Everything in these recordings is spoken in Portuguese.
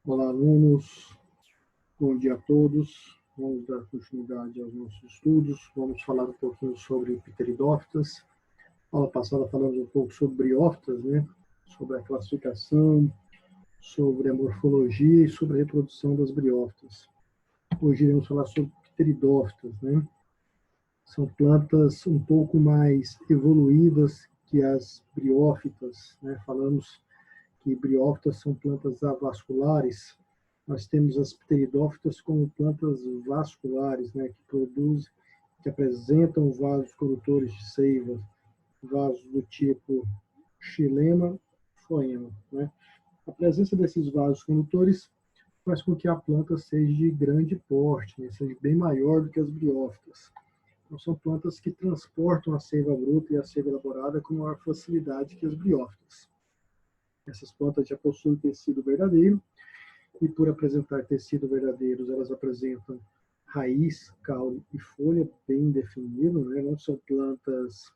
Olá, alunos. Bom dia a todos. Vamos dar continuidade aos nossos estudos. Vamos falar um pouquinho sobre pteridófitas. Na aula passada falamos um pouco sobre briófitas, né? Sobre a classificação, sobre a morfologia e sobre a reprodução das briófitas. Hoje iremos falar sobre pteridófitas, né? São plantas um pouco mais evoluídas que as briófitas, né? Falamos que briófitas são plantas avasculares. Nós temos as pteridófitas como plantas vasculares, né, que apresentam vasos condutores de seiva, vasos do tipo xilema, floema, né? A presença desses vasos condutores faz com que a planta seja de grande porte, né, seja bem maior do que as briófitas. Então, são plantas que transportam a seiva bruta e a seiva elaborada com maior facilidade que as briófitas. Essas plantas já possuem tecido verdadeiro, e por apresentar tecido verdadeiros, elas apresentam raiz, caule e folha bem definido, né? Não são plantas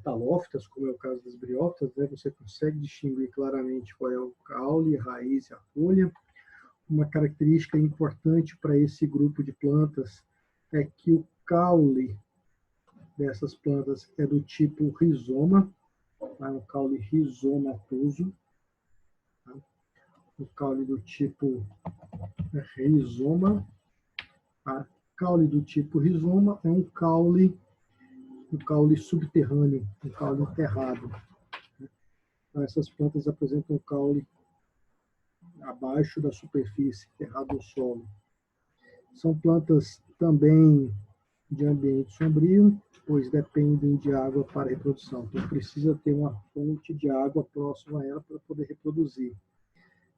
talófitas, como é o caso das briófitas, né? Você consegue distinguir claramente qual é o caule, a raiz e a folha. Uma característica importante para esse grupo de plantas é que o caule dessas plantas é do tipo rizoma, tá? Um caule rizomatoso, tá? O caule do tipo rizoma. A caule do tipo rizoma é um caule subterrâneo, um caule enterrado. Então, essas plantas apresentam um caule abaixo da superfície, enterrado no solo. São plantas também de ambiente sombrio, pois dependem de água para a reprodução. Então, precisa ter uma fonte de água próxima a ela para poder reproduzir.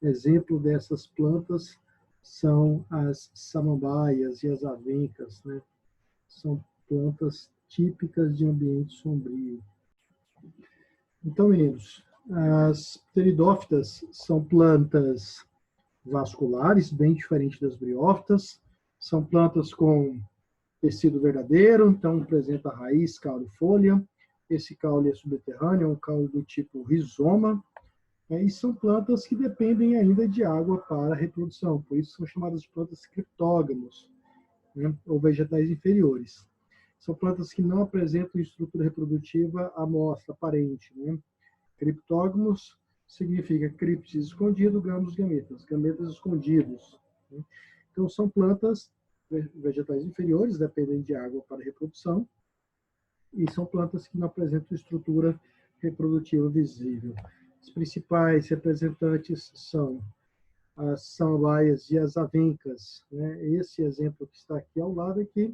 Exemplo dessas plantas são as samambaias e as avencas, né? São plantas típicas de ambiente sombrio. Então, meninos, as pteridófitas são plantas vasculares, bem diferentes das briófitas. São plantas com tecido verdadeiro, então apresenta raiz, caule e folha. Esse caule é subterrâneo, é um caule do tipo rizoma. E são plantas que dependem ainda de água para a reprodução, por isso são chamadas de plantas criptógamos, né, ou vegetais inferiores. São plantas que não apresentam estrutura reprodutiva à mostra aparente, né? Criptógamos significa criptis escondido, gamos gametas, gametas escondidos, né? Então são plantas vegetais inferiores, dependem de água para a reprodução, e são plantas que não apresentam estrutura reprodutiva visível. Os principais representantes são as samambaias e as avencas, né? Esse exemplo que está aqui ao lado aqui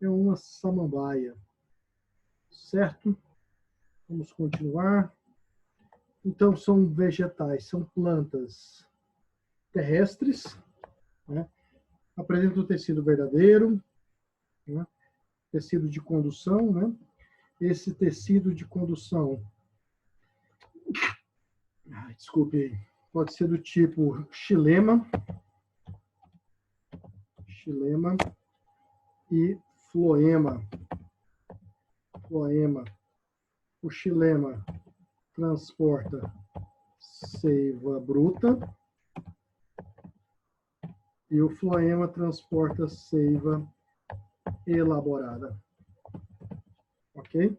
é uma samambaia, certo? Vamos continuar. Então, são vegetais, são plantas terrestres, né? Apresentam tecido verdadeiro, né? Tecido de condução, né? Esse tecido de condução, desculpe, pode ser do tipo xilema e floema. O xilema transporta seiva bruta e o floema transporta seiva elaborada. Ok?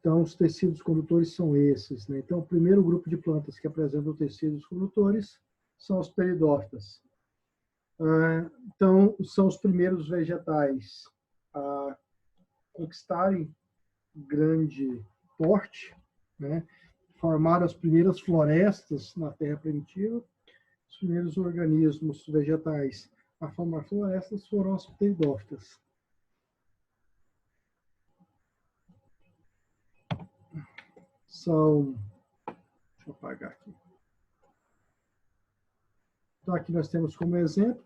Então, os tecidos condutores são esses, né? Então, o primeiro grupo de plantas que apresentam tecidos condutores são as pteridófitas. Então, são os primeiros vegetais a conquistarem grande porte, né? Formaram as primeiras florestas na Terra primitiva. Os primeiros organismos vegetais a formar florestas foram as pteridófitas. Deixa eu apagar aqui. Então, aqui nós temos como exemplo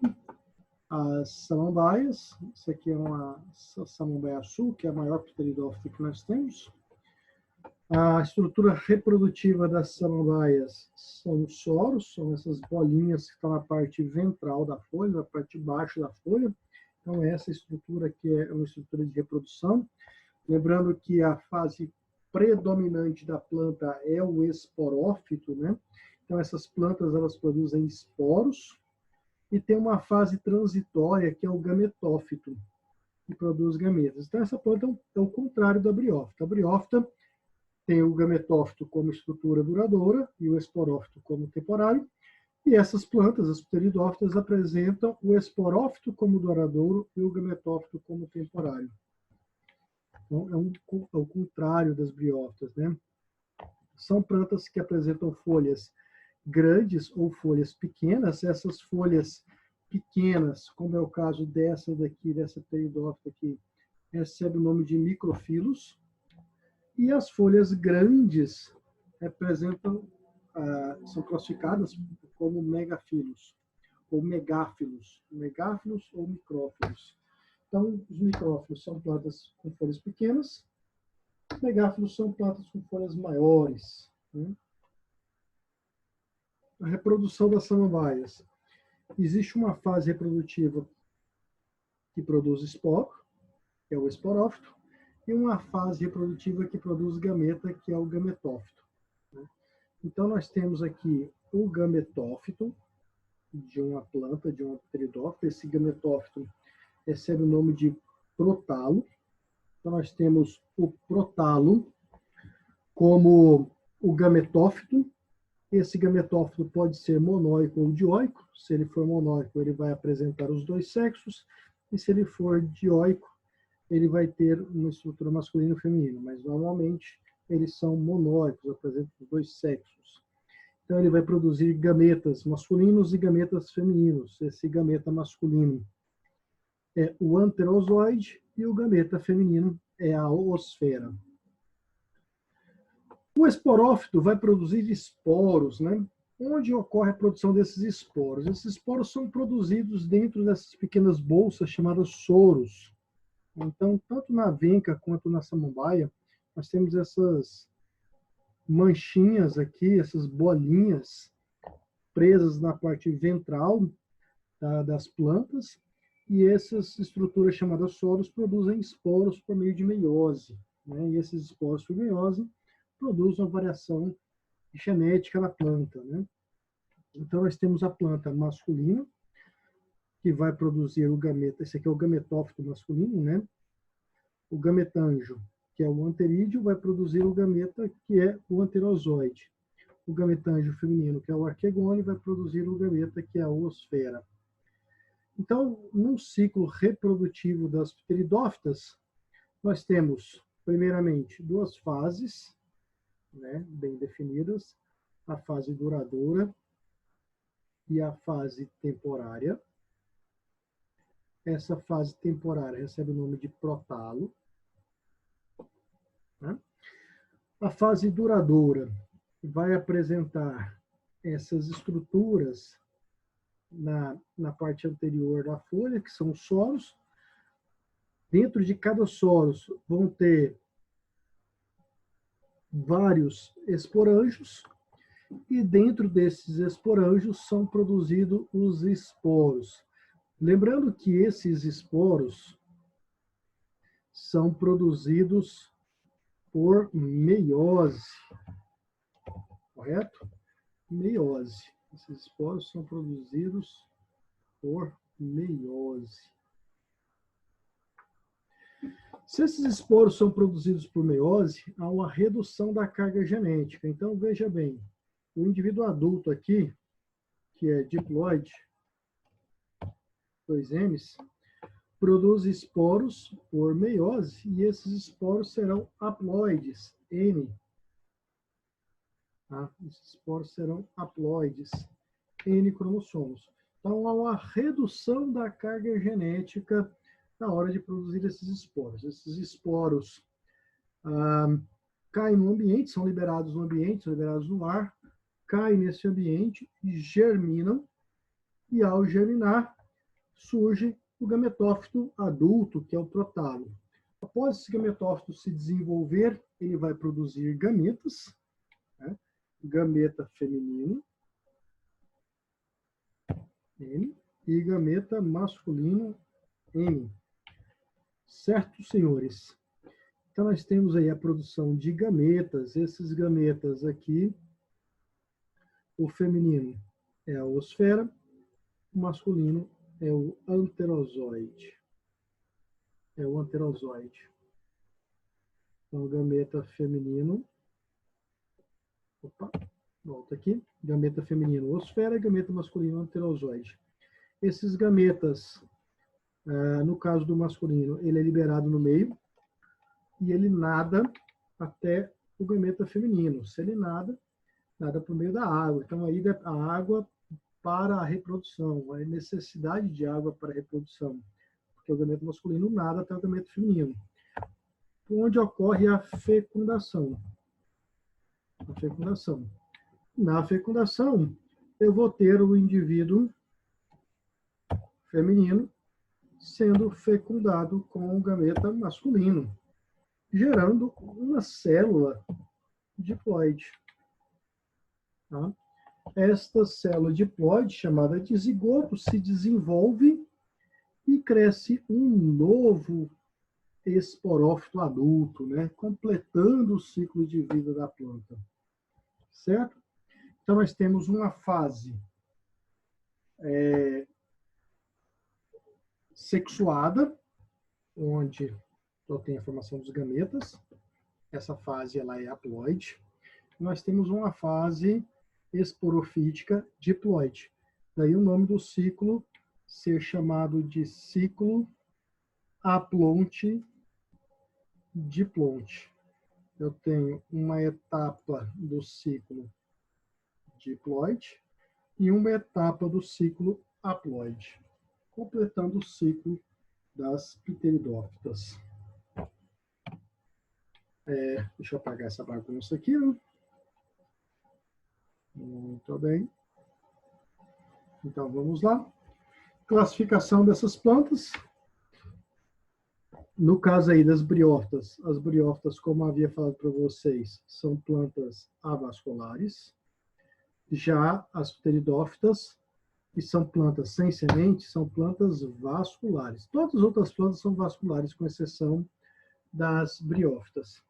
as samambaias. Isso aqui é uma samambaia sul, que é a maior pteridófita que nós temos. A estrutura reprodutiva das samambaias são os soros, são essas bolinhas que estão na parte ventral da folha, na parte de baixo da folha. Então, essa estrutura aqui é uma estrutura de reprodução. Lembrando que a fase predominante da planta é o esporófito, né? Então, essas plantas, elas produzem esporos e tem uma fase transitória, que é o gametófito, que produz gametas. Então, essa planta é o contrário da briófita. A briófita tem o gametófito como estrutura duradoura e o esporófito como temporário. E essas plantas, as pteridófitas, apresentam o esporófito como duradouro e o gametófito como temporário. Então, é o contrário das briófitas, né? São plantas que apresentam folhas grandes ou folhas pequenas. Essas folhas pequenas, como é o caso dessa daqui, dessa pteridófita aqui, recebe o nome de microfilos. E as folhas grandes representam, são classificadas como megafilos, ou megáfilos, megáfilos ou micrófilos. Então, os micrófilos são plantas com folhas pequenas, megáfilos são plantas com folhas maiores, né? A reprodução das samambaias. Existe uma fase reprodutiva que produz esporo, que é o esporófito, e uma fase reprodutiva que produz gameta, que é o gametófito. Então, nós temos aqui o gametófito de uma planta, de uma pteridófita. Esse gametófito recebe o nome de prótalo. Então, nós temos o prótalo como o gametófito. Esse gametófito pode ser monóico ou dioico. Se ele for monóico, ele vai apresentar os dois sexos. E se ele for dioico, ele vai ter uma estrutura masculina e feminina. Mas, normalmente, eles são monóicos, apresentam os dois sexos. Então, ele vai produzir gametas masculinos e gametas femininos. Esse gameta masculino é o anterozoide e o gameta feminino é a oosfera. O esporófito vai produzir esporos, né? Onde ocorre a produção desses esporos? Esses esporos são produzidos dentro dessas pequenas bolsas chamadas soros. Então, tanto na venca quanto na samambaia, nós temos essas manchinhas aqui, essas bolinhas presas na parte ventral das plantas, e essas estruturas chamadas soros produzem esporos por meio de meiose, né? E esses esporos por meiose produzem uma variação genética na planta, né? Então, nós temos a planta masculina, que vai produzir o gameta, esse aqui é o gametófito masculino, né? O gametanjo, que é o anterídeo, vai produzir o gameta, que é o anterozoide. O gametanjo feminino, que é o arquegone, vai produzir o gameta, que é a oosfera. Então, num ciclo reprodutivo das pteridófitas, nós temos, primeiramente, duas fases, né, bem definidas, a fase duradoura e a fase temporária. Essa fase temporária recebe o nome de prótalo, né? A fase duradoura vai apresentar essas estruturas na parte anterior da folha, que são os soros. Dentro de cada soros vão ter vários esporângios, e dentro desses esporângios são produzidos os esporos. Lembrando que esses esporos são produzidos por meiose, correto? Meiose. Esses esporos são produzidos por meiose. Se esses esporos são produzidos por meiose, há uma redução da carga genética. Então, veja bem, o indivíduo adulto aqui, que é diploide, 2Ms, produz esporos por meiose, e esses esporos serão haploides, N. Tá? Esses esporos serão haploides, N cromossomos. Então, há uma redução da carga genética na hora de produzir esses esporos. Esses esporos caem no ambiente, são liberados no ambiente, são liberados no ar, caem nesse ambiente e germinam, e ao germinar, surge o gametófito adulto, que é o prótalo. Após esse gametófito se desenvolver, ele vai produzir gametas, né? Gameta feminino, M, e gameta masculino, M. Certo, senhores? Então, nós temos aí a produção de gametas. Esses gametas aqui O feminino é a oosfera, o masculino é o anterozoide. É o anterozoide. Então, gameta feminino. Opa, volta aqui. Gameta feminino, oosfera, gameta masculino, anterozoide. Esses gametas, no caso do masculino, ele é liberado no meio e ele nada até o gameta feminino. Se ele nada para o meio da água. Então, aí a água para a reprodução, a necessidade de água para a reprodução, porque o gameta masculino nada até o gameta feminino. Onde ocorre a fecundação. A fecundação. Na fecundação, eu vou ter o indivíduo feminino sendo fecundado com o gameta masculino, gerando uma célula diploide. Tá? Esta célula diploide, chamada de zigoto, se desenvolve e cresce um novo esporófito adulto, né? Completando o ciclo de vida da planta. Certo? Então, nós temos uma fase sexuada, onde eu tenho a formação dos gametas. Essa fase ela é haploide. Nós temos uma fase esporofítica diploide. Daí o nome do ciclo ser chamado de ciclo haplonte-diplonte. Eu tenho uma etapa do ciclo diploide e uma etapa do ciclo haploide, completando o ciclo das pteridófitas. Deixa eu apagar essa bagunça aqui. Né? Muito bem. Então, vamos lá. Classificação dessas plantas. No caso aí das briófitas, as briófitas, como havia falado para vocês, são plantas avasculares. Já as pteridófitas, que são plantas sem semente, são plantas vasculares. Todas as outras plantas são vasculares, com exceção das briófitas.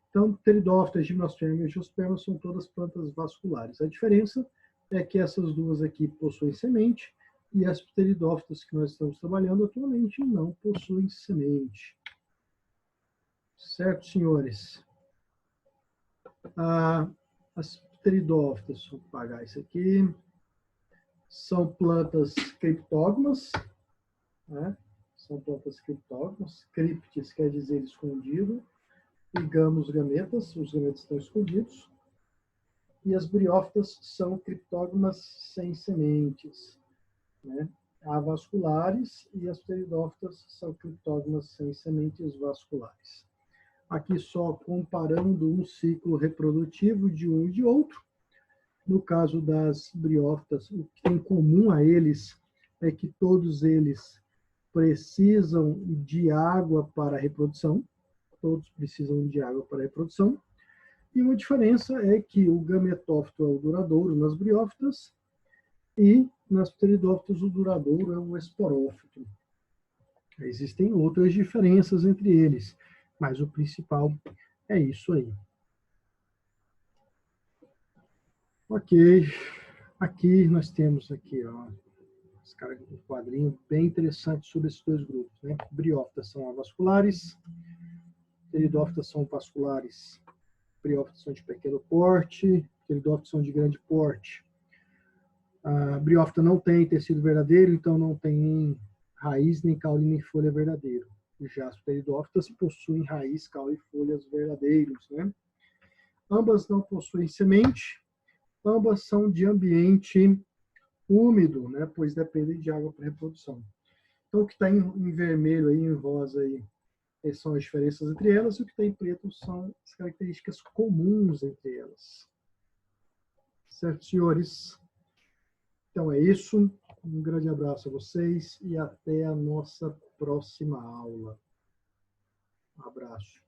Então, pteridófitas, gimnosperma e angiosperma são todas plantas vasculares. A diferença é que essas duas aqui possuem semente e as pteridófitas que nós estamos trabalhando atualmente não possuem semente. Certo, senhores? As pteridófitas, vou apagar isso aqui, são plantas criptógamas, né? São plantas criptógamas. Criptis quer dizer escondido. E gamos, gametas, os gametas estão escondidos. E as briófitas são criptógamas sem sementes, né? Avasculares, e as pteridófitas são criptógamas sem sementes vasculares. Aqui só comparando um ciclo reprodutivo de um e de outro. No caso das briófitas, o que tem em comum a eles é que todos eles precisam de água para a reprodução. Todos precisam de água para a reprodução. E uma diferença é que o gametófito é o duradouro nas briófitas e nas pteridófitas o duradouro é o esporófito. Existem outras diferenças entre eles, mas o principal é isso aí. Ok, aqui nós temos aqui, ó, um quadrinho bem interessante sobre esses dois grupos, né? Briófitas são avasculares, pteridófitas são vasculares. Briófitas são de pequeno porte, pteridófitas são de grande porte. A briófita não tem tecido verdadeiro, então não tem nem raiz, nem caule, nem folha verdadeiro. Já as pteridófitas possuem raiz, caule e folhas verdadeiros, né? Ambas não possuem semente, ambas são de ambiente úmido, né? Pois dependem de água para reprodução. Então, o que está em vermelho aí, em rosa aí, são as diferenças entre elas, e o que está em preto são as características comuns entre elas. Certo, senhores? Então é isso. Um grande abraço a vocês e até a nossa próxima aula. Um abraço.